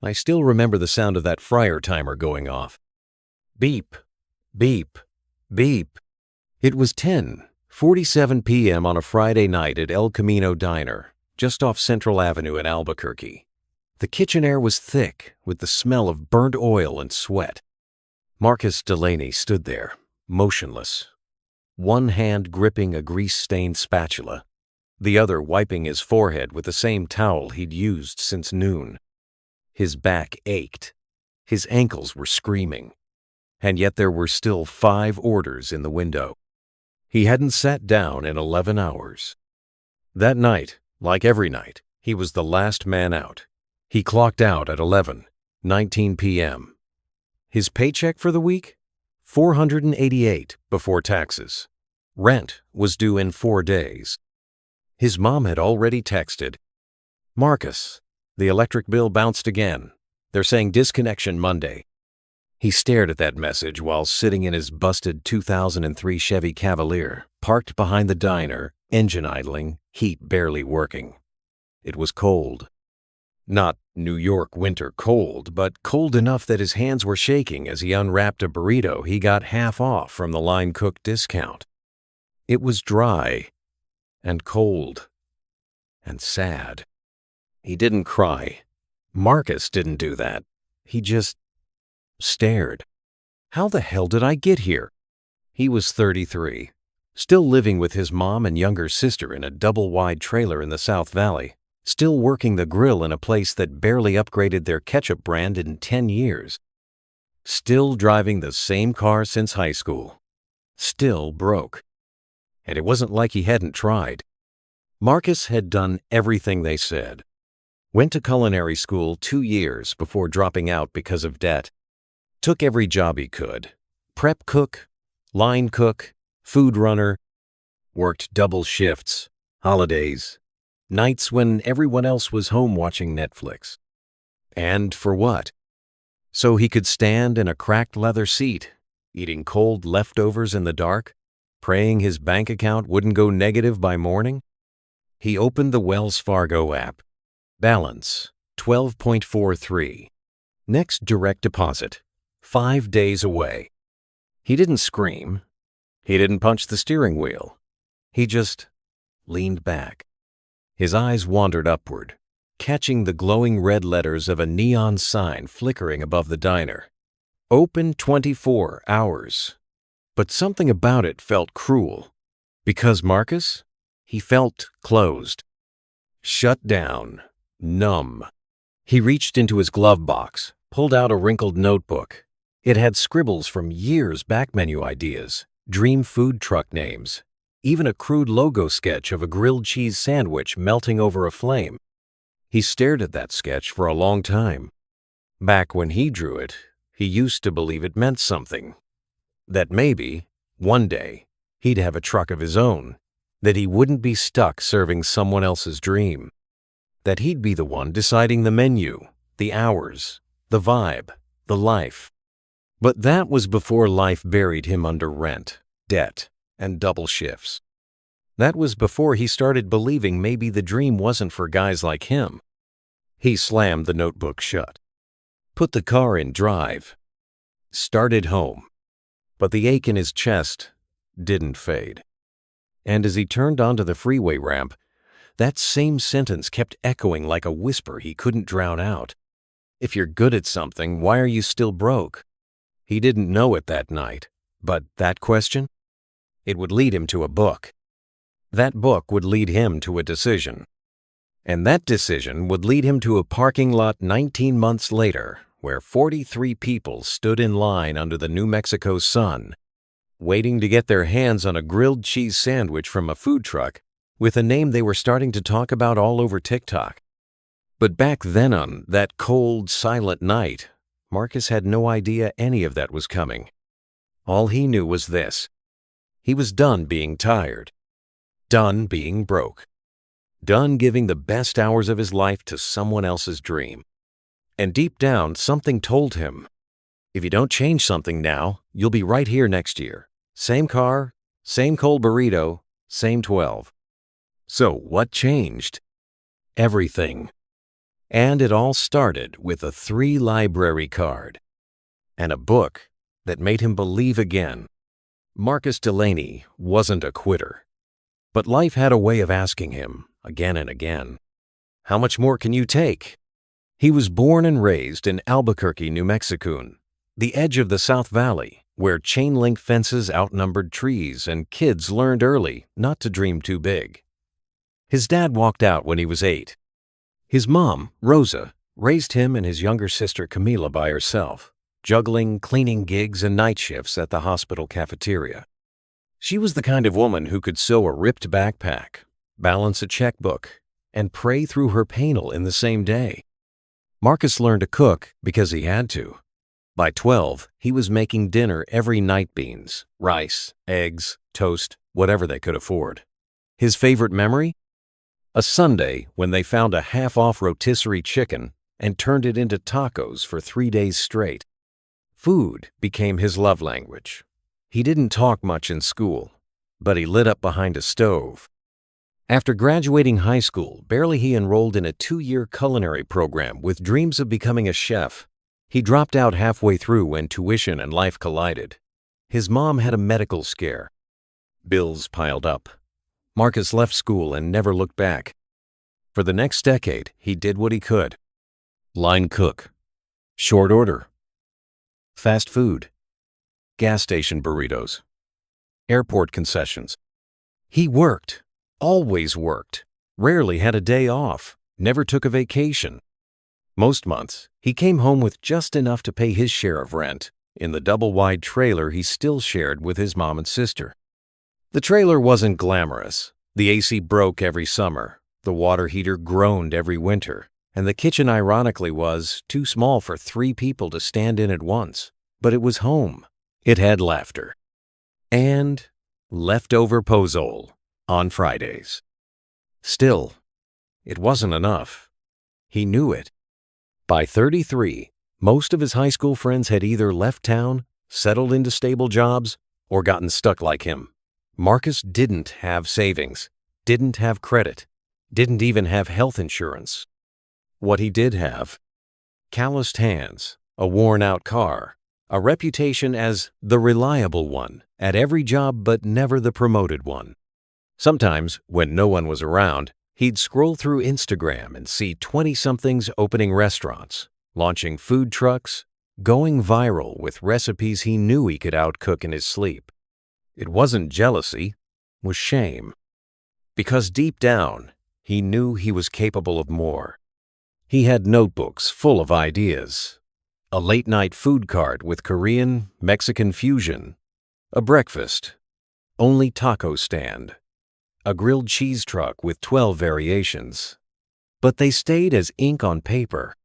I still remember the sound of that fryer timer going off. Beep, beep, beep. It was 10:47 p.m. on a Friday night at El Camino Diner, just off Central Avenue in Albuquerque. The kitchen air was thick with the smell of burnt oil and sweat. Marcus Delaney stood there, motionless, one hand gripping a grease-stained spatula, the other wiping his forehead with the same towel he'd used since noon. His back ached. His ankles were screaming. And yet there were still 5 orders in the window. He hadn't sat down in 11 hours. That night, like every night, he was the last man out. He clocked out at 11:19 p.m. His paycheck for the week? $488 before taxes. Rent was due in 4 days. His mom had already texted, "Marcus, the electric bill bounced again. They're saying disconnection Monday." He stared at that message while sitting in his busted 2003 Chevy Cavalier, parked behind the diner, engine idling, heat barely working. It was cold. Not New York winter cold, but cold enough that his hands were shaking as he unwrapped a burrito he got half off from the line cook discount. It was dry and cold and sad. He didn't cry. Marcus didn't do that. He just stared. How the hell did I get here? He was 33, still living with his mom and younger sister in a double-wide trailer in the South Valley, still working the grill in a place that barely upgraded their ketchup brand in 10 years, still driving the same car since high school, still broke. And it wasn't like he hadn't tried. Marcus had done everything they said. Went to culinary school 2 years before dropping out because of debt. Took every job he could. Prep cook, line cook, food runner. Worked double shifts, holidays, nights when everyone else was home watching Netflix. And for what? So he could stand in a cracked leather seat, eating cold leftovers in the dark, praying his bank account wouldn't go negative by morning? He opened the Wells Fargo app. Balance, 12.43. Next direct deposit, 5 days away. He didn't scream. He didn't punch the steering wheel. He just leaned back. His eyes wandered upward, catching the glowing red letters of a neon sign flickering above the diner. Open 24 hours. But something about it felt cruel. Because Marcus? He felt closed. Shut down. Numb. He reached into his glove box, pulled out a wrinkled notebook. It had scribbles from years back, menu ideas, dream food truck names, even a crude logo sketch of a grilled cheese sandwich melting over a flame. He stared at that sketch for a long time. Back when he drew it, he used to believe it meant something. That maybe, one day, he'd have a truck of his own, that he wouldn't be stuck serving someone else's dream, that he'd be the one deciding the menu, the hours, the vibe, the life. But that was before life buried him under rent, debt, and double shifts. That was before he started believing maybe the dream wasn't for guys like him. He slammed the notebook shut, put the car in drive, started home. But the ache in his chest didn't fade. And as he turned onto the freeway ramp, that same sentence kept echoing like a whisper he couldn't drown out. If you're good at something, why are you still broke? He didn't know it that night, but that question? It would lead him to a book. That book would lead him to a decision. And that decision would lead him to a parking lot 19 months later, where 43 people stood in line under the New Mexico sun, waiting to get their hands on a grilled cheese sandwich from a food truck with a name they were starting to talk about all over TikTok. But back then on that cold, silent night, Marcus had no idea any of that was coming. All he knew was this. He was done being tired, done being broke, done giving the best hours of his life to someone else's dream. And deep down, something told him, if you don't change something now, you'll be right here next year. Same car, same cold burrito, same 12. So what changed? Everything. And it all started with a 3-library card and a book that made him believe again. Marcus Delaney wasn't a quitter, but life had a way of asking him, again and again, "How much more can you take?" He was born and raised in Albuquerque, New Mexico, the edge of the South Valley, where chain-link fences outnumbered trees and kids learned early not to dream too big. His dad walked out when he was 8. His mom, Rosa, raised him and his younger sister Camila by herself, juggling cleaning gigs and night shifts at the hospital cafeteria. She was the kind of woman who could sew a ripped backpack, balance a checkbook, and pray through her panel in the same day. Marcus learned to cook because he had to. By 12, he was making dinner every night: beans, rice, eggs, toast, whatever they could afford. His favorite memory? A Sunday when they found a half-off rotisserie chicken and turned it into tacos for 3 days straight. Food became his love language. He didn't talk much in school, but he lit up behind a stove. After graduating high school, barely he enrolled in a 2-year culinary program with dreams of becoming a chef. He dropped out halfway through when tuition and life collided. His mom had a medical scare. Bills piled up. Marcus left school and never looked back. For the next decade, he did what he could. Line cook, short order, fast food, gas station burritos, airport concessions. He worked, always worked, rarely had a day off, never took a vacation. Most months, he came home with just enough to pay his share of rent in the double-wide trailer he still shared with his mom and sister. The trailer wasn't glamorous. The AC broke every summer, the water heater groaned every winter, and the kitchen ironically was too small for 3 people to stand in at once. But it was home. It had laughter. And leftover pozole on Fridays. Still, it wasn't enough. He knew it. By 33, most of his high school friends had either left town, settled into stable jobs, or gotten stuck like him. Marcus didn't have savings, didn't have credit, didn't even have health insurance. What he did have: calloused hands, a worn-out car, a reputation as the reliable one at every job but never the promoted one. Sometimes, when no one was around, he'd scroll through Instagram and see 20-somethings opening restaurants, launching food trucks, going viral with recipes he knew he could outcook in his sleep. It wasn't jealousy, it was shame. Because deep down, he knew he was capable of more. He had notebooks full of ideas, a late-night food cart with Korean, Mexican fusion, a breakfast, only taco stand, a grilled cheese truck with 12 variations. But they stayed as ink on paper.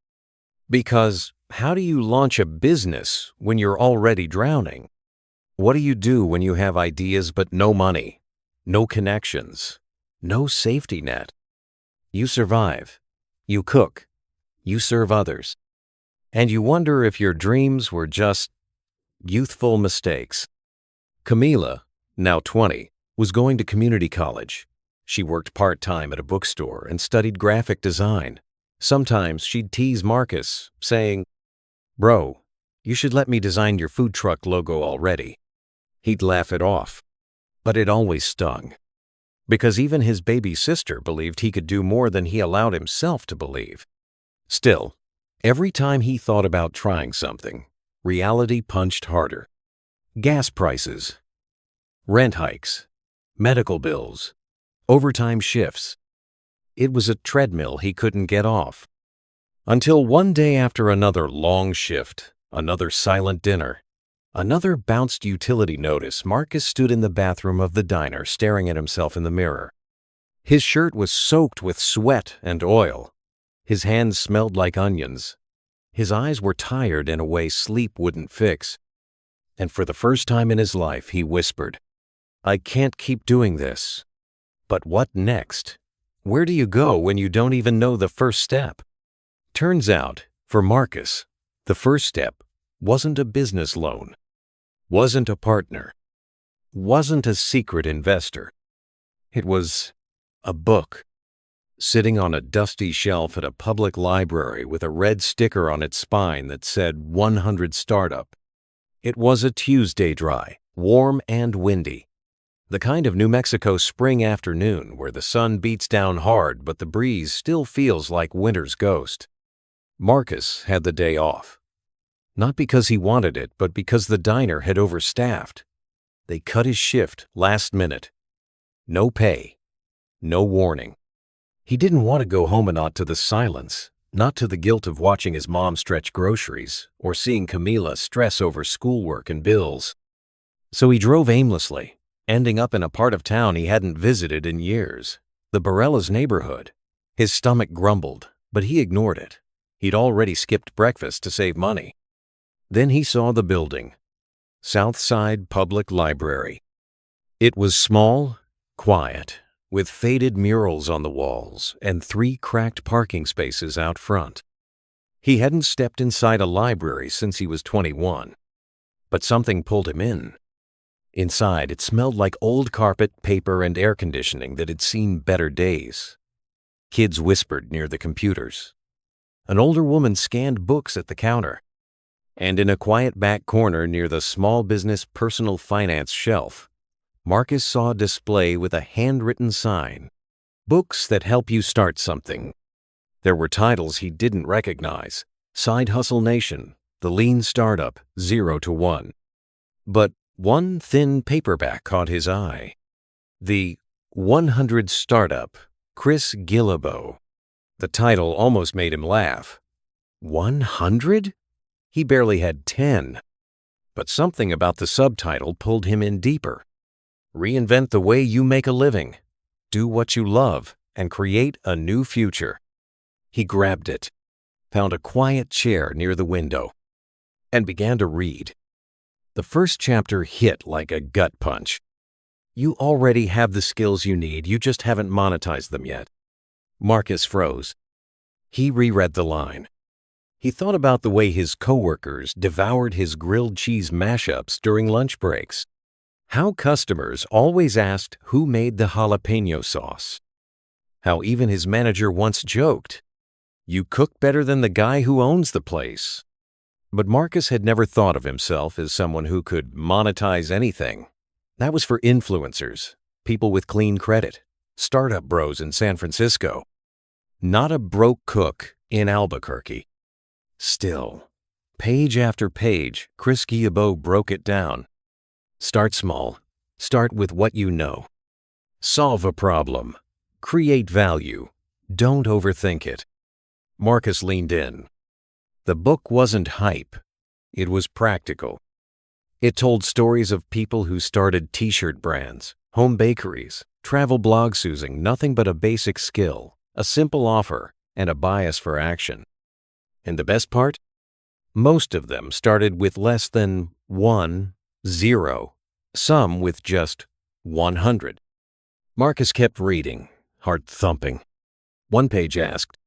Because how do you launch a business when you're already drowning? What do you do when you have ideas but no money, no connections, no safety net? You survive, you cook, you serve others, and you wonder if your dreams were just youthful mistakes. Camila, now 20, was going to community college. She worked part-time at a bookstore and studied graphic design. Sometimes she'd tease Marcus, saying, "Bro, you should let me design your food truck logo already." He'd laugh it off, but it always stung. Because even his baby sister believed he could do more than he allowed himself to believe. Still, every time he thought about trying something, reality punched harder. Gas prices, rent hikes, medical bills, overtime shifts. It was a treadmill he couldn't get off. Until one day after another long shift, another silent dinner, another bounced utility notice, Marcus stood in the bathroom of the diner staring at himself in the mirror. His shirt was soaked with sweat and oil. His hands smelled like onions. His eyes were tired in a way sleep wouldn't fix. And for the first time in his life, he whispered, "I can't keep doing this." But what next? Where do you go when you don't even know the first step? Turns out, for Marcus, the first step wasn't a business loan, wasn't a partner, wasn't a secret investor. It was a book. sitting on a dusty shelf at a public library with a red sticker on its spine that said 100 Startup. It was a Tuesday dry, warm and windy. The kind of New Mexico spring afternoon where the sun beats down hard but the breeze still feels like winter's ghost. Marcus had the day off. Not because he wanted it, but because the diner had overstaffed. They cut his shift last minute. No pay. No warning. He didn't want to go home and not to the silence, not to the guilt of watching his mom stretch groceries or seeing Camila stress over schoolwork and bills. So he drove aimlessly, ending up in a part of town he hadn't visited in years, the Barella's neighborhood. His stomach grumbled, but he ignored it. He'd already skipped breakfast to save money. Then he saw the building, Southside Public Library. It was small, quiet, with faded murals on the walls and 3 cracked parking spaces out front. He hadn't stepped inside a library since he was 21, but something pulled him in. Inside, it smelled like old carpet, paper, and air conditioning that had seen better days. Kids whispered near the computers. An older woman scanned books at the counter. And in a quiet back corner near the small business personal finance shelf, Marcus saw a display with a handwritten sign, "Books that help you start something." There were titles he didn't recognize, Side Hustle Nation, The Lean Startup, 0 to 1. But one thin paperback caught his eye. The 100 Startup, Chris Guillebeau. The title almost made him laugh. 100? He barely had 10. But something about the subtitle pulled him in deeper. Reinvent the way you make a living. Do what you love and create a new future. He grabbed it, found a quiet chair near the window, and began to read. The first chapter hit like a gut punch. You already have the skills you need, you just haven't monetized them yet. Marcus froze. He reread the line. He thought about the way his coworkers devoured his grilled cheese mashups during lunch breaks. How customers always asked who made the jalapeno sauce. How even his manager once joked, "You cook better than the guy who owns the place." But Marcus had never thought of himself as someone who could monetize anything. That was for influencers, people with clean credit, startup bros in San Francisco. Not a broke cook in Albuquerque. Still, page after page, Chris Guillebeau broke it down. Start small. Start with what you know. Solve a problem. Create value. Don't overthink it. Marcus leaned in. The book wasn't hype. It was practical. It told stories of people who started t-shirt brands, home bakeries, travel blogs using nothing but a basic skill, a simple offer, and a bias for action. And the best part? Most of them started with less than 0, some with just 100. Marcus kept reading, heart thumping. One page asked,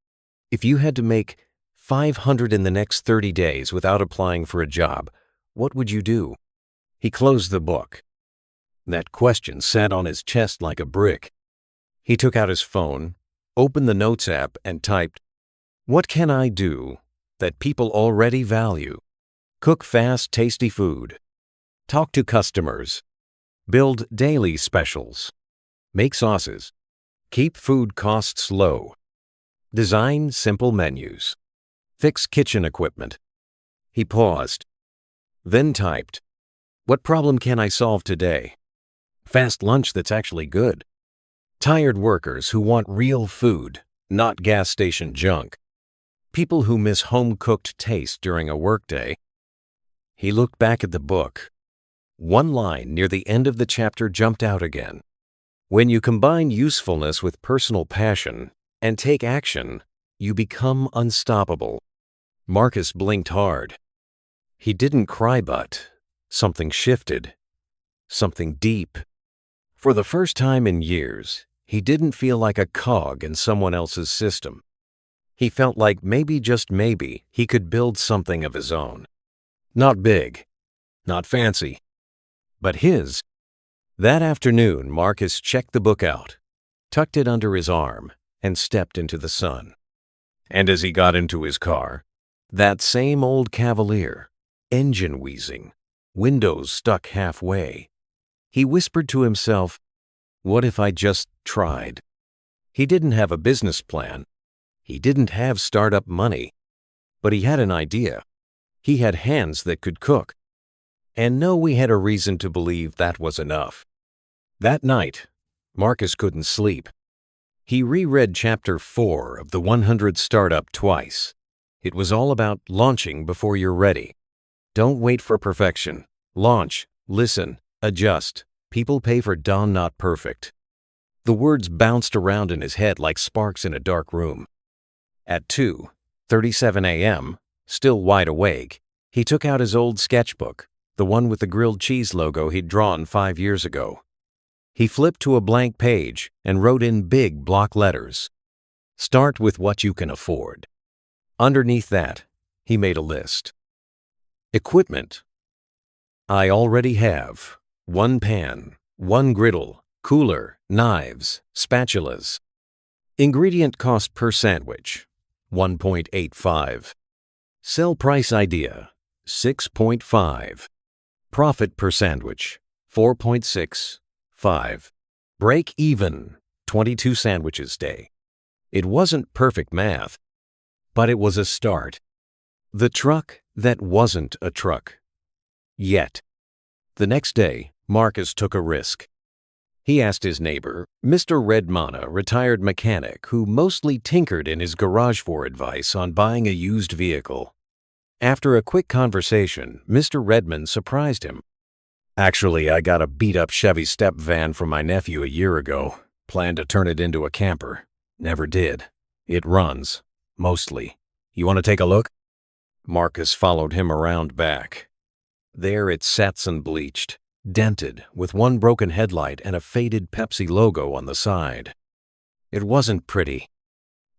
if you had to make 500 in the next 30 days without applying for a job, what would you do? He closed the book. That question sat on his chest like a brick. He took out his phone, opened the Notes app, and typed, "What can I do that people already value? Cook fast, tasty food. Talk to customers. Build daily specials. Make sauces. Keep food costs low. Design simple menus. Fix kitchen equipment." He paused, then typed, "What problem can I solve today? Fast lunch that's actually good. Tired workers who want real food, not gas station junk. People who miss home-cooked taste during a workday." He looked back at the book. One line near the end of the chapter jumped out again. When you combine usefulness with personal passion and take action, you become unstoppable. Marcus blinked hard. He didn't cry, but something shifted. Something deep. For the first time in years, he didn't feel like a cog in someone else's system. He felt like maybe, just maybe, he could build something of his own. Not big, not fancy, but his. That afternoon, Marcus checked the book out, tucked it under his arm, and stepped into the sun. And as he got into his car, that same old Cavalier, engine wheezing, windows stuck halfway, he whispered to himself, "What if I just tried?" He didn't have a business plan. He didn't have startup money. But he had an idea. He had hands that could cook. And no, we had a reason to believe that was enough. That night, Marcus couldn't sleep. He reread Chapter 4 of The 100 Startup twice. It was all about launching before you're ready. Don't wait for perfection. Launch, listen, adjust. People pay for done not perfect. The words bounced around in his head like sparks in a dark room. At 2:37 a.m., still wide awake, he took out his old sketchbook, the one with the grilled cheese logo he'd drawn 5 years ago. He flipped to a blank page and wrote in big block letters, "Start with what you can afford." Underneath that, he made a list. Equipment. I already have 1 pan, 1 griddle, cooler, knives, spatulas. Ingredient cost per sandwich, 1.85. Sell price idea, 6.5. Profit per sandwich, 4.65. Break even, 22 sandwiches day. It wasn't perfect math, but it was a start. The truck that wasn't a truck. Yet. The next day, Marcus took a risk. He asked his neighbor, Mr. Redman, a retired mechanic who mostly tinkered in his garage, for advice on buying a used vehicle. After a quick conversation, Mr. Redman surprised him. "Actually, I got a beat-up Chevy step van from my nephew a year ago. Planned to turn it into a camper. Never did. It runs. Mostly. You want to take a look?" Marcus followed him around back. There it sat sun-bleached, dented, with one broken headlight and a faded Pepsi logo on the side. It wasn't pretty.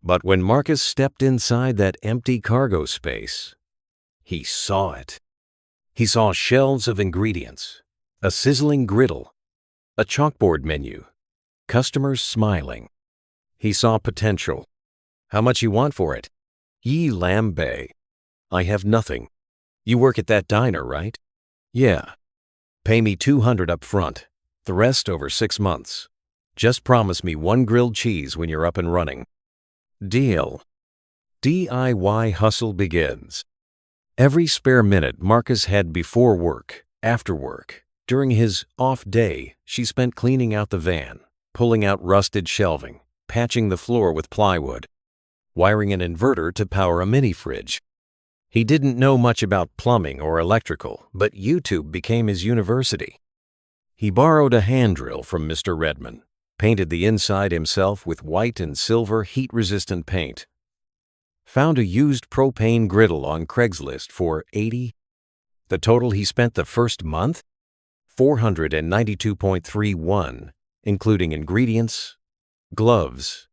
But when Marcus stepped inside that empty cargo space, he saw it. He saw shelves of ingredients, a sizzling griddle, a chalkboard menu, customers smiling. He saw potential. "How much you want for it?" "Ye lambe. I have nothing. You work at that diner, right?" "Yeah." "Pay me $200 up front, the rest over 6 months. Just promise me 1 grilled cheese when you're up and running." Deal. DIY hustle begins. Every spare minute Marcus had before work, after work, during his off day, she spent cleaning out the van, pulling out rusted shelving, patching the floor with plywood, wiring an inverter to power a mini fridge. He didn't know much about plumbing or electrical, but YouTube became his university. He borrowed a hand drill from Mr. Redman, painted the inside himself with white and silver heat-resistant paint, found a used propane griddle on Craigslist for $80. The total he spent the first month? $492.31, including ingredients, gloves,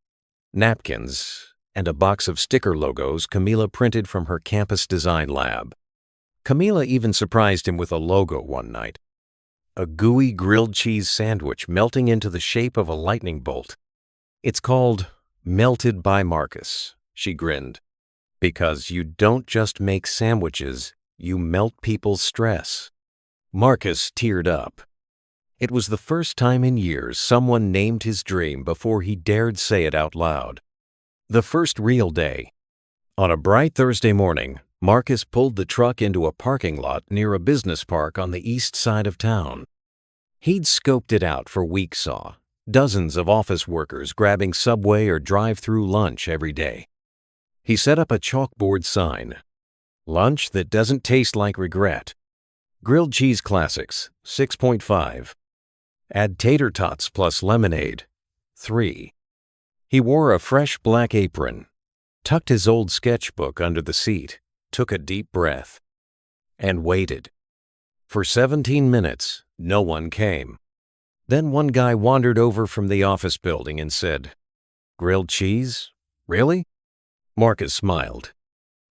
napkins, and a box of sticker logos Camila printed from her campus design lab. Camila even surprised him with a logo one night. A gooey grilled cheese sandwich melting into the shape of a lightning bolt. "It's called Melted by Marcus," she grinned. "Because you don't just make sandwiches, you melt people's stress." Marcus teared up. It was the first time in years someone named his dream before he dared say it out loud. The first real day. On a bright Thursday morning, Marcus pulled the truck into a parking lot near a business park on the east side of town. He'd scoped it out for weeks, saw dozens of office workers grabbing Subway or drive-through lunch every day. He set up a chalkboard sign. "Lunch that doesn't taste like regret. Grilled cheese classics, 6.5. Add tater tots plus lemonade, 3. He wore a fresh black apron, tucked his old sketchbook under the seat, took a deep breath, and waited. For 17 minutes, no one came. Then one guy wandered over from the office building and said, "Grilled cheese? Really?" Marcus smiled.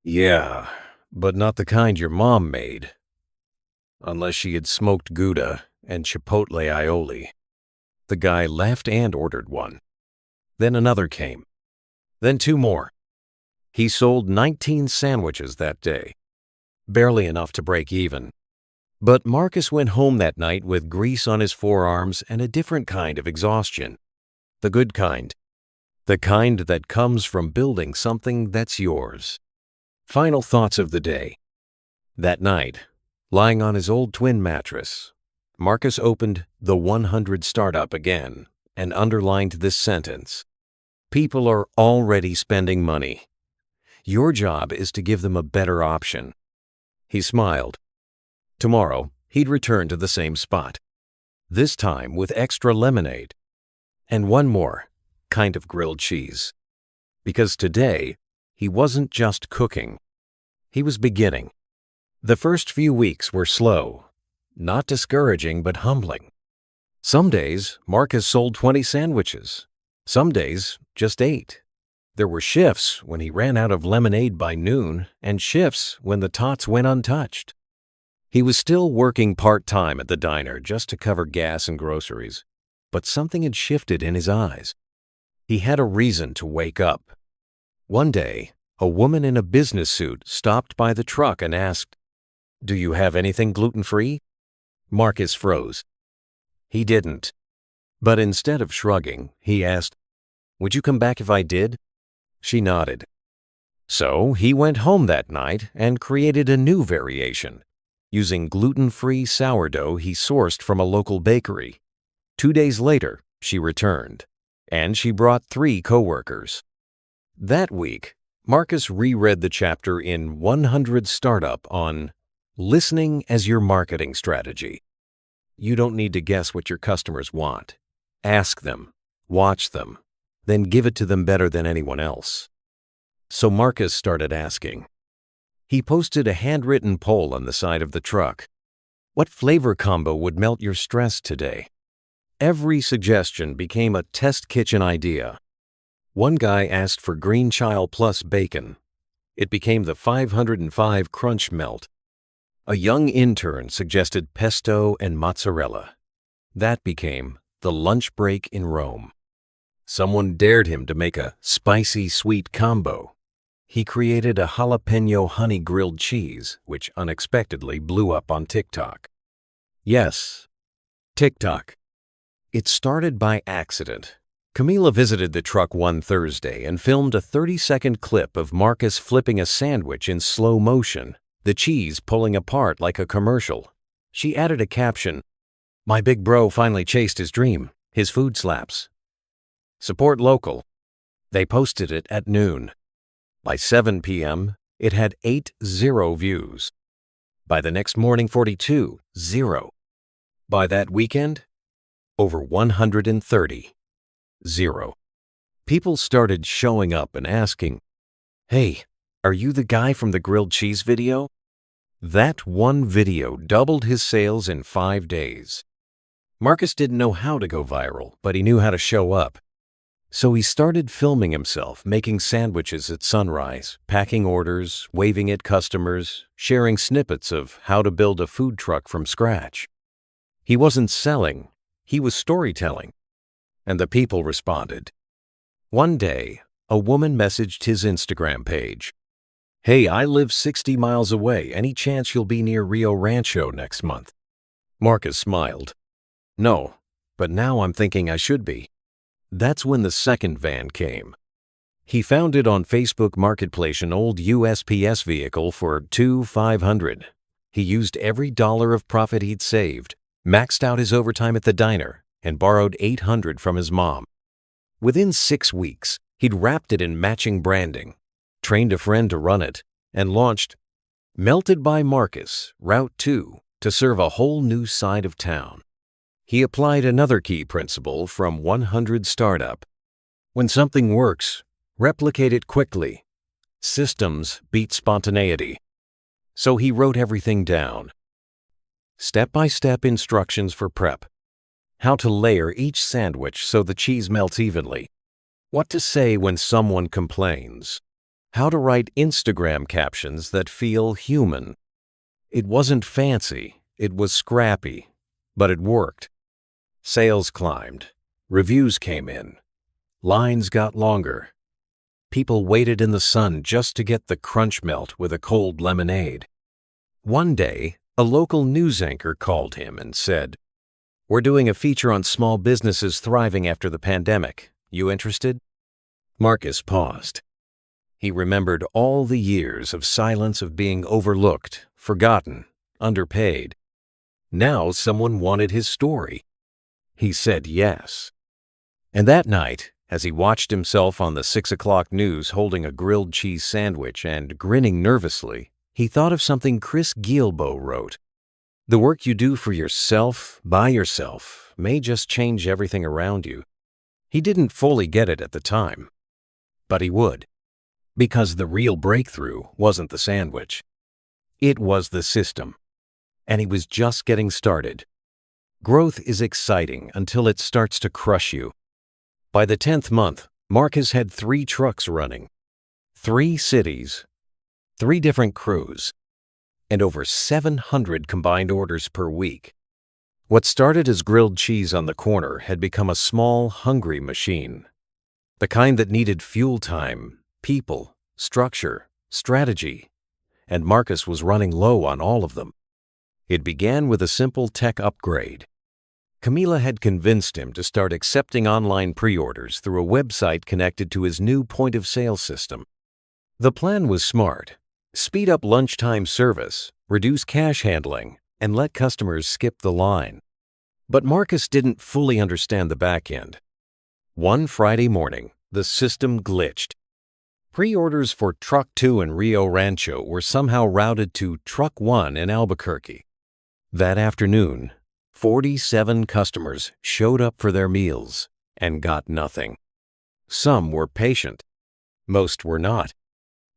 "Yeah, but not the kind your mom made. Unless she had smoked Gouda and chipotle aioli." The guy laughed and ordered one. Then another came. then 2 more. He sold 19 sandwiches that day, barely enough to break even. But Marcus went home that night with grease on his forearms and a different kind of exhaustion. The good kind. The kind that comes from building something that's yours. Final thoughts of the day. That night, lying on his old twin mattress, Marcus opened the 100 Startup again and underlined this sentence. People are already spending money. Your job is to give them a better option. He smiled. Tomorrow, he'd return to the same spot, this time with extra lemonade and one more kind of grilled cheese. Because today, he wasn't just cooking. He was beginning. The first few weeks were slow, not discouraging but humbling. Some days, Marcus sold 20 sandwiches. Some days, just 8. There were shifts when he ran out of lemonade by noon and shifts when the tots went untouched. He was still working part-time at the diner just to cover gas and groceries, but something had shifted in his eyes. He had a reason to wake up. One day, a woman in a business suit stopped by the truck and asked, "Do you have anything gluten-free?" Marcus froze. He didn't. But instead of shrugging, he asked, "Would you come back if I did?" She nodded. So he went home that night and created a new variation, using gluten-free sourdough he sourced from a local bakery. 2 days later, she returned, and she brought 3 coworkers. That week, Marcus reread the chapter in 100 Startup on listening as your marketing strategy. You don't need to guess what your customers want. Ask them, watch them, then give it to them better than anyone else. So Marcus started asking. He posted a handwritten poll on the side of the truck. What flavor combo would melt your stress today? Every suggestion became a test kitchen idea. One guy asked for green child plus bacon. It became the 505 Crunch Melt. A young intern suggested pesto and mozzarella. That became the lunch break in Rome. Someone dared him to make a spicy sweet combo. He created a jalapeno honey grilled cheese, which unexpectedly blew up on TikTok. Yes, TikTok. It started by accident. Camila visited the truck one Thursday and filmed a 30-second clip of Marcus flipping a sandwich in slow motion, the cheese pulling apart like a commercial. She added a caption, "My big bro finally chased his dream. His food slaps. Support local." They posted it at noon. By 7 p.m., it had 80 views. By the next morning, 42, 0. By that weekend, over 130, 0. People started showing up and asking, "Hey, are you the guy from the grilled cheese video?" That one video doubled his sales in 5 days. Marcus didn't know how to go viral, but he knew how to show up. So he started filming himself making sandwiches at sunrise, packing orders, waving at customers, sharing snippets of how to build a food truck from scratch. He wasn't selling, he was storytelling. And the people responded. One day, a woman messaged his Instagram page. "Hey, I live 60 miles away. Any chance you'll be near Rio Rancho next month?" Marcus smiled. "No, but now I'm thinking I should be." That's when the second van came. He found it on Facebook Marketplace, an old USPS vehicle for $2,500. He used every dollar of profit he'd saved, maxed out his overtime at the diner, and borrowed $800 from his mom. Within 6 weeks, he'd wrapped it in matching branding, trained a friend to run it, and launched Melted by Marcus, Route 2, to serve a whole new side of town. He applied another key principle from 100 Startup. When something works, replicate it quickly. Systems beat spontaneity. So he wrote everything down. Step-by-step instructions for prep. How to layer each sandwich so the cheese melts evenly. What to say when someone complains. How to write Instagram captions that feel human. It wasn't fancy, it was scrappy, but it worked. Sales climbed. Reviews came in. Lines got longer. People waited in the sun just to get the crunch melt with a cold lemonade. One day, a local news anchor called him and said, "We're doing a feature on small businesses thriving after the pandemic. You interested?" Marcus paused. He remembered all the years of silence, of being overlooked, forgotten, underpaid. Now someone wanted his story. He said yes. And that night, as he watched himself on the 6 o'clock news holding a grilled cheese sandwich and grinning nervously, he thought of something Chris Guillebeau wrote. The work you do for yourself, by yourself, may just change everything around you. He didn't fully get it at the time, but he would. Because the real breakthrough wasn't the sandwich. It was the system. And he was just getting started. Growth is exciting until it starts to crush you. By the 10th month, Marcus had 3 trucks running, 3 cities, 3 different crews, and over 700 combined orders per week. What started as grilled cheese on the corner had become a small, hungry machine. The kind that needed fuel time, people, structure, strategy, and Marcus was running low on all of them. It began with a simple tech upgrade. Camila had convinced him to start accepting online pre-orders through a website connected to his new point-of-sale system. The plan was smart. Speed up lunchtime service, reduce cash handling, and let customers skip the line. But Marcus didn't fully understand the back end. One Friday morning, the system glitched. Pre-orders for Truck 2 in Rio Rancho were somehow routed to Truck 1 in Albuquerque. That afternoon, 47 customers showed up for their meals and got nothing. Some were patient. Most were not.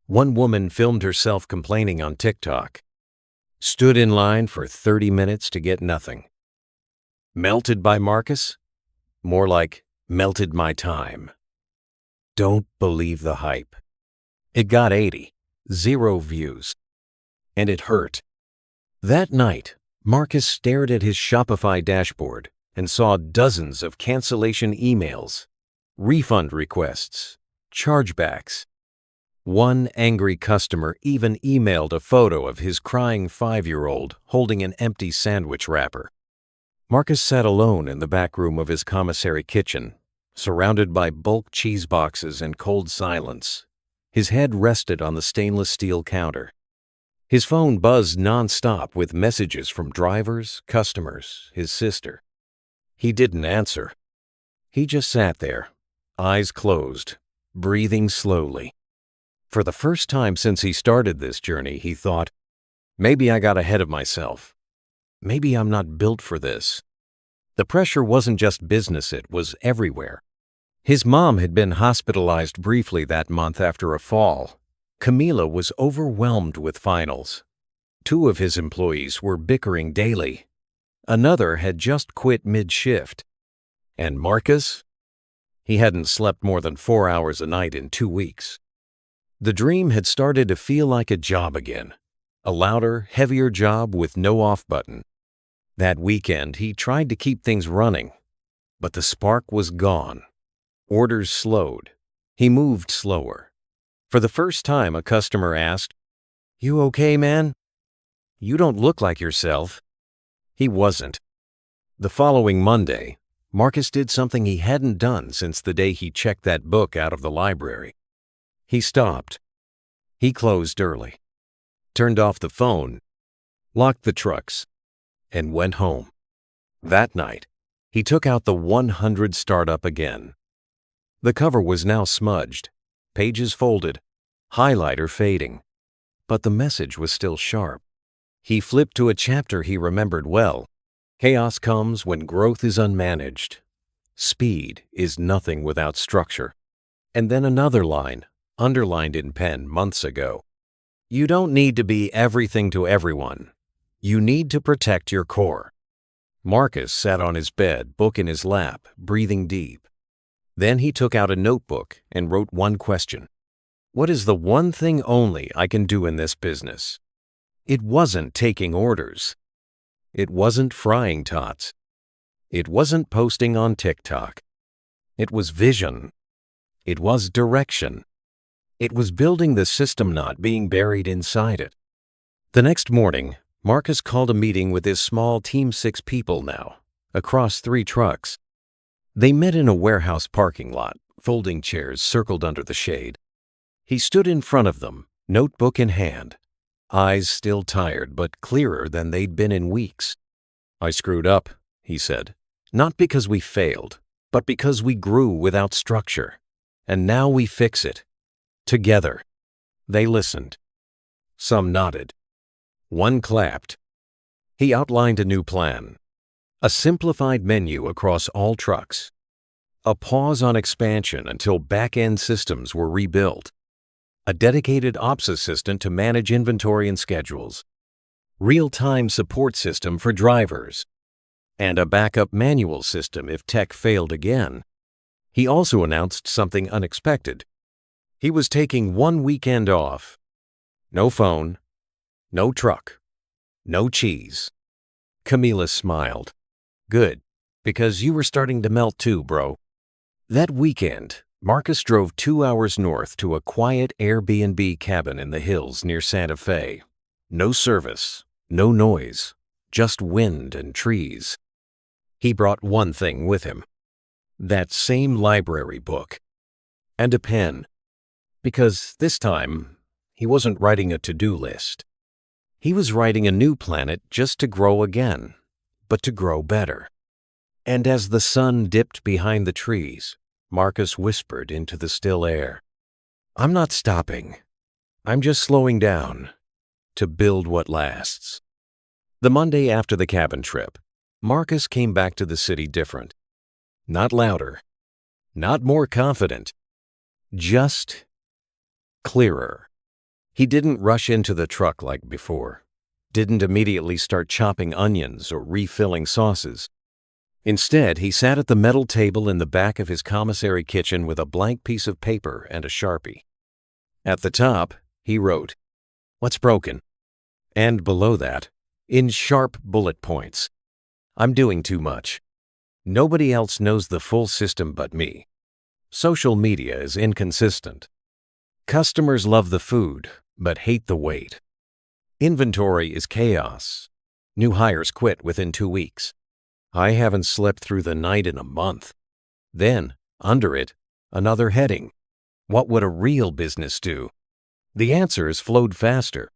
One woman filmed herself complaining on TikTok. Stood in line for 30 minutes to get nothing. Melted by Marcus? More like melted my time. Don't believe the hype. It got 80, 0 views. And it hurt. That night, Marcus stared at his Shopify dashboard and saw dozens of cancellation emails, refund requests, chargebacks. One angry customer even emailed a photo of his crying 5-year-old holding an empty sandwich wrapper. Marcus sat alone in the back room of his commissary kitchen, surrounded by bulk cheese boxes and cold silence. His head rested on the stainless steel counter. His phone buzzed nonstop with messages from drivers, customers, his sister. He didn't answer. He just sat there, eyes closed, breathing slowly. For the first time since he started this journey, he thought, maybe I got ahead of myself. Maybe I'm not built for this. The pressure wasn't just business, it was everywhere. His mom had been hospitalized briefly that month after a fall. Camila was overwhelmed with finals. 2 of his employees were bickering daily. Another had just quit mid-shift. And Marcus? He hadn't slept more than 4 hours a night in 2 weeks. The dream had started to feel like a job again. A louder, heavier job with no off button. That weekend, he tried to keep things running. But the spark was gone. Orders slowed. He moved slower. For the first time, a customer asked, "You okay, man? You don't look like yourself." He wasn't. The following Monday, Marcus did something he hadn't done since the day he checked that book out of the library. He stopped. He closed early, turned off the phone, locked the trucks, and went home. That night, he took out the 100 startup again. The cover was now smudged, pages folded, highlighter fading, but the message was still sharp. He flipped to a chapter he remembered well. Chaos comes when growth is unmanaged. Speed is nothing without structure. And then another line, underlined in pen months ago. You don't need to be everything to everyone. You need to protect your core. Marcus sat on his bed, book in his lap, breathing deep. Then he took out a notebook and wrote one question. What is the one thing only I can do in this business? It wasn't taking orders. It wasn't frying tots. It wasn't posting on TikTok. It was vision. It was direction. It was building the system, not being buried inside it. The next morning, Marcus called a meeting with his small team, 6 people now, across 3 trucks. They met in a warehouse parking lot, folding chairs circled under the shade. He stood in front of them, notebook in hand, eyes still tired but clearer than they'd been in weeks. "I screwed up," he said. "Not because we failed, but because we grew without structure. And now we fix it. Together." They listened. Some nodded. One clapped. He outlined a new plan. A simplified menu across all trucks. A pause on expansion until back-end systems were rebuilt. A dedicated ops assistant to manage inventory and schedules. Real-time support system for drivers. And a backup manual system if tech failed again. He also announced something unexpected. He was taking 1 weekend off. No phone, no truck, no cheese. Camila smiled. "Good, because you were starting to melt too, bro." That weekend, Marcus drove 2 hours north to a quiet Airbnb cabin in the hills near Santa Fe. No service, no noise, just wind and trees. He brought one thing with him. That same library book. And a pen. Because this time, he wasn't writing a to-do list. He was writing a new planet just to grow again, but to grow better. And as the sun dipped behind the trees, Marcus whispered into the still air, "I'm not stopping. I'm just slowing down to build what lasts." The Monday after the cabin trip, Marcus came back to the city different. Not louder, not more confident, just clearer. He didn't rush into the truck like before, didn't immediately start chopping onions or refilling sauces. Instead, he sat at the metal table in the back of his commissary kitchen with a blank piece of paper and a Sharpie. At the top, he wrote, "What's broken?" And below that, in sharp bullet points, "I'm doing too much. Nobody else knows the full system but me. Social media is inconsistent. Customers love the food, but hate the wait. Inventory is chaos. New hires quit within 2 weeks. I haven't slept through the night in a month." Then, under it, another heading. What would a real business do? The answers flowed faster.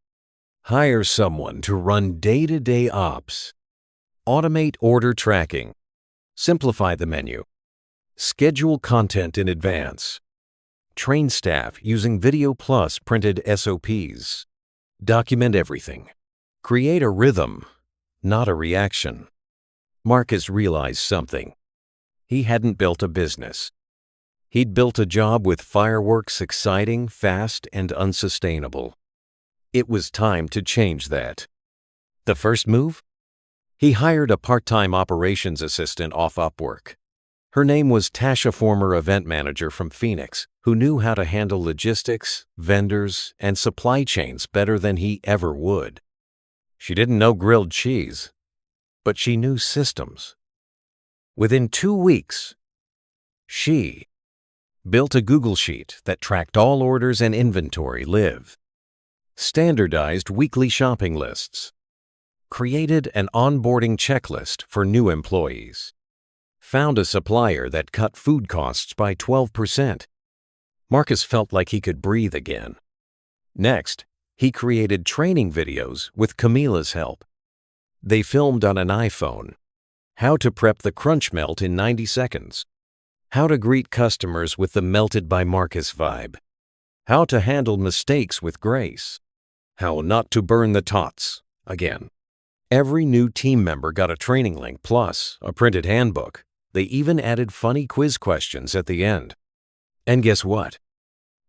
Hire someone to run day-to-day ops. Automate order tracking. Simplify the menu. Schedule content in advance. Train staff using Video Plus printed SOPs. Document everything. Create a rhythm, not a reaction. Marcus realized something. He hadn't built a business. He'd built a job with fireworks exciting, fast, and unsustainable. It was time to change that. The first move? He hired a part-time operations assistant off Upwork. Her name was Tasha, former event manager from Phoenix, who knew how to handle logistics, vendors, and supply chains better than he ever would. She didn't know grilled cheese, but she knew systems. Within 2 weeks, she built a Google Sheet that tracked all orders and inventory live, standardized weekly shopping lists, created an onboarding checklist for new employees, found a supplier that cut food costs by 12%. Marcus felt like he could breathe again. Next, he created training videos with Camila's help. They filmed on an iPhone. How to prep the crunch melt in 90 seconds. How to greet customers with the melted by Marcus vibe. How to handle mistakes with grace. How not to burn the tots again. Every new team member got a training link plus a printed handbook. They even added funny quiz questions at the end. And guess what?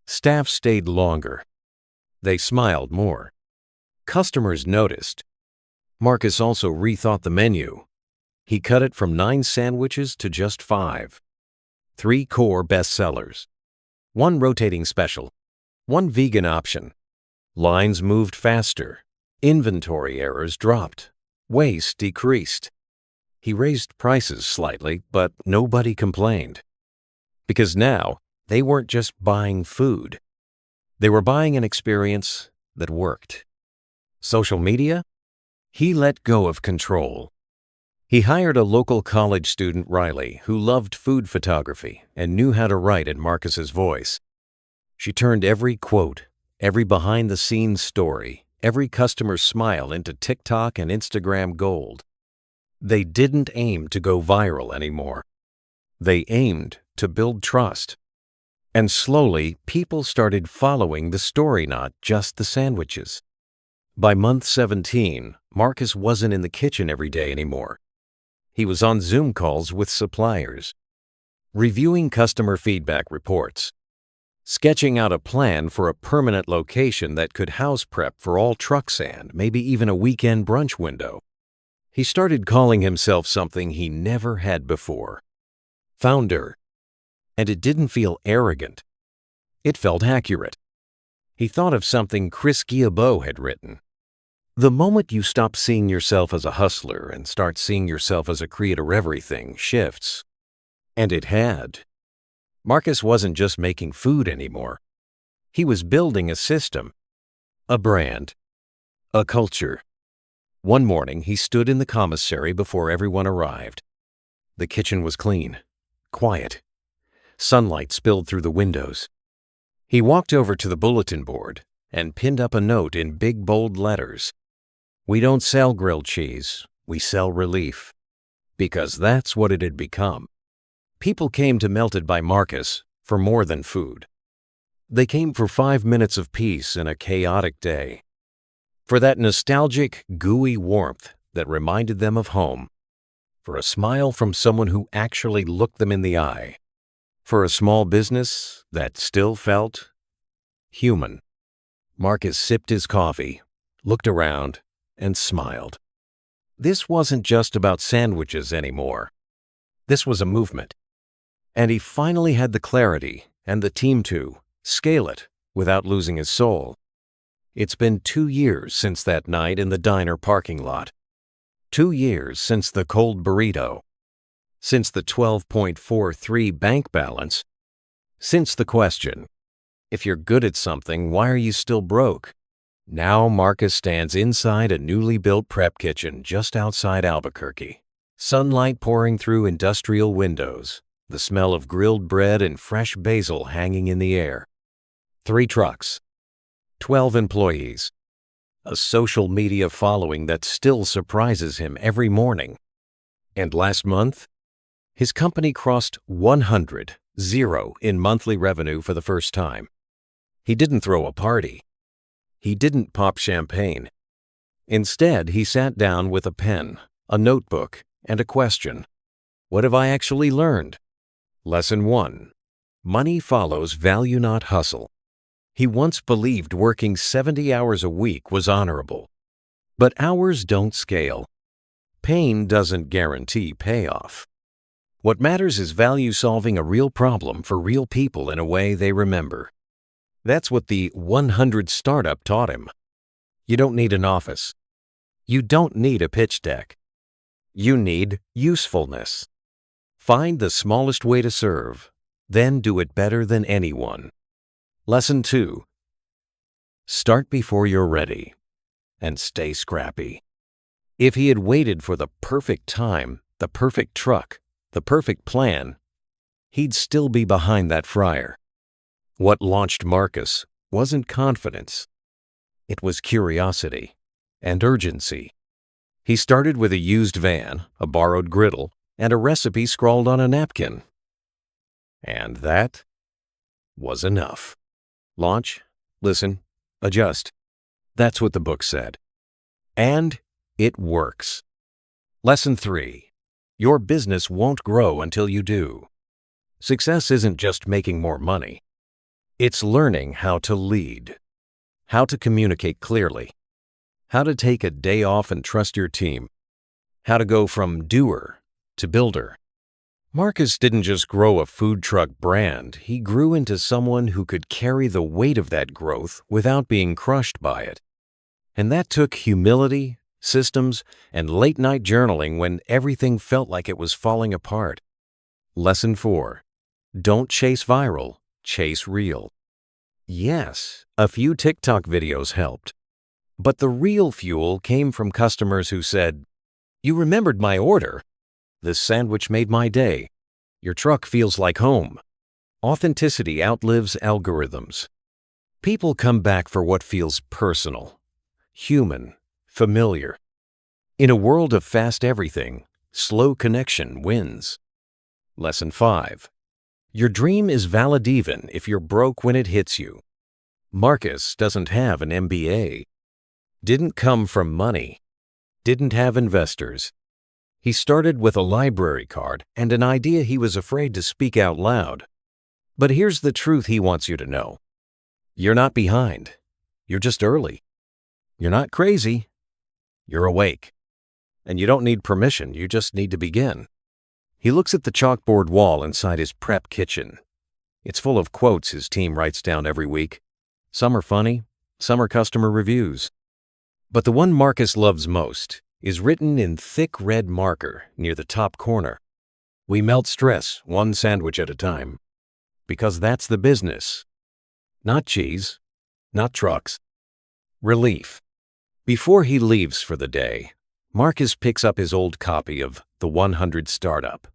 Staff stayed longer. They smiled more. Customers noticed. Marcus also rethought the menu. He cut it from 9 sandwiches to just 5. 3 core bestsellers. 1 rotating special. 1 vegan option. Lines moved faster. Inventory errors dropped. Waste decreased. He raised prices slightly, but nobody complained. Because now, they weren't just buying food. They were buying an experience that worked. Social media? He let go of control. He hired a local college student, Riley, who loved food photography and knew how to write in Marcus's voice. She turned every quote, every behind-the-scenes story, every customer smile into TikTok and Instagram gold. They didn't aim to go viral anymore. They aimed to build trust. And slowly, people started following the story, not just the sandwiches. By month 17, Marcus wasn't in the kitchen every day anymore. He was on Zoom calls with suppliers, reviewing customer feedback reports, sketching out a plan for a permanent location that could house prep for all truck sand, maybe even a weekend brunch window. He started calling himself something he never had before: founder. And it didn't feel arrogant. It felt accurate. He thought of something Chris Guillebeau had written. The moment you stop seeing yourself as a hustler and start seeing yourself as a creator, everything shifts. And it had. Marcus wasn't just making food anymore. He was building a system, a brand, a culture. One morning, he stood in the commissary before everyone arrived. The kitchen was clean, quiet. Sunlight spilled through the windows. He walked over to the bulletin board and pinned up a note in big, bold letters. We don't sell grilled cheese, we sell relief. Because that's what it had become. People came to Melted by Marcus for more than food. They came for 5 minutes of peace in a chaotic day. For that nostalgic, gooey warmth that reminded them of home. For a smile from someone who actually looked them in the eye. For a small business that still felt human. Marcus sipped his coffee, looked around, and smiled. This wasn't just about sandwiches anymore. This was a movement. And he finally had the clarity and the team to scale it without losing his soul. It's been 2 years since that night in the diner parking lot. 2 years since the cold burrito. Since the 12.43 bank balance. Since the question, if you're good at something, why are you still broke? Now Marcus stands inside a newly built prep kitchen just outside Albuquerque. Sunlight pouring through industrial windows, the smell of grilled bread and fresh basil hanging in the air. 3 trucks, 12 employees, a social media following that still surprises him every morning. And last month, his company crossed 100 in monthly revenue for the first time. He didn't throw a party. He didn't pop champagne. Instead, he sat down with a pen, a notebook, and a question. What have I actually learned? Lesson 1. Money follows value, not hustle. He once believed working 70 hours a week was honorable. But hours don't scale. Pain doesn't guarantee payoff. What matters is value solving a real problem for real people in a way they remember. That's what the 100 startup taught him. You don't need an office. You don't need a pitch deck. You need usefulness. Find the smallest way to serve, then do it better than anyone. Lesson 2. Start before you're ready, and stay scrappy. If he had waited for the perfect time, the perfect truck, the perfect plan, he'd still be behind that fryer. What launched Marcus wasn't confidence. It was curiosity and urgency. He started with a used van, a borrowed griddle, and a recipe scrawled on a napkin. And that was enough. Launch, listen, adjust. That's what the book said. And it works. Lesson 3. Your business won't grow until you do. Success isn't just making more money. It's learning how to lead, how to communicate clearly, how to take a day off and trust your team, how to go from doer to builder. Marcus didn't just grow a food truck brand, he grew into someone who could carry the weight of that growth without being crushed by it. And that took humility, systems, and late-night journaling when everything felt like it was falling apart. Lesson 4. Don't chase viral, chase real. Yes, a few TikTok videos helped. But the real fuel came from customers who said, "You remembered my order. This sandwich made my day. Your truck feels like home." Authenticity outlives algorithms. People come back for what feels personal, human, familiar. In a world of fast everything, slow connection wins. Lesson 5. Your dream is valid even if you're broke when it hits you. Marcus doesn't have an MBA. Didn't come from money. Didn't have investors. He started with a library card and an idea he was afraid to speak out loud. But here's the truth he wants you to know. You're not behind. You're just early. You're not crazy. You're awake. And you don't need permission, you just need to begin. He looks at the chalkboard wall inside his prep kitchen. It's full of quotes his team writes down every week. Some are funny, some are customer reviews. But the one Marcus loves most is written in thick red marker near the top corner. We melt stress one sandwich at a time. Because that's the business. Not cheese, not trucks. Relief. Before he leaves for the day, Marcus picks up his old copy of The 100 Startup.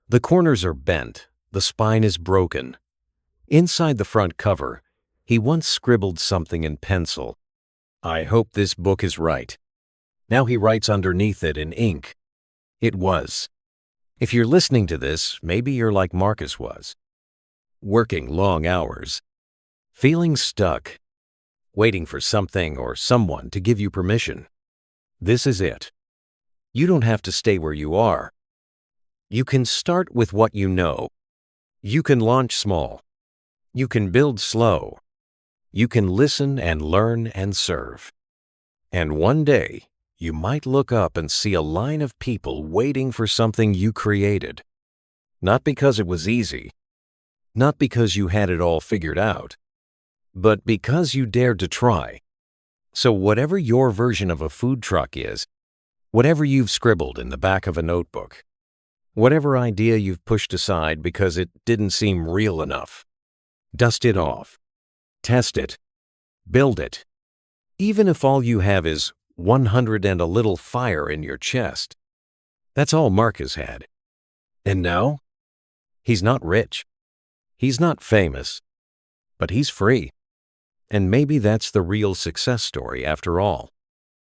The corners are bent, the spine is broken. Inside the front cover, he once scribbled something in pencil. "I hope this book is right." Now he writes underneath it in ink. It was. If you're listening to this, maybe you're like Marcus was. Working long hours. Feeling stuck. Waiting for something or someone to give you permission. This is it. You don't have to stay where you are. You can start with what you know. You can launch small. You can build slow. You can listen and learn and serve. And one day, you might look up and see a line of people waiting for something you created. Not because it was easy. Not because you had it all figured out. But because you dared to try. So whatever your version of a food truck is, whatever you've scribbled in the back of a notebook, whatever idea you've pushed aside because it didn't seem real enough, dust it off. Test it. Build it. Even if all you have is 100 and a little fire in your chest. That's all Marcus had. And now? He's not rich. He's not famous. But he's free. And maybe that's the real success story after all.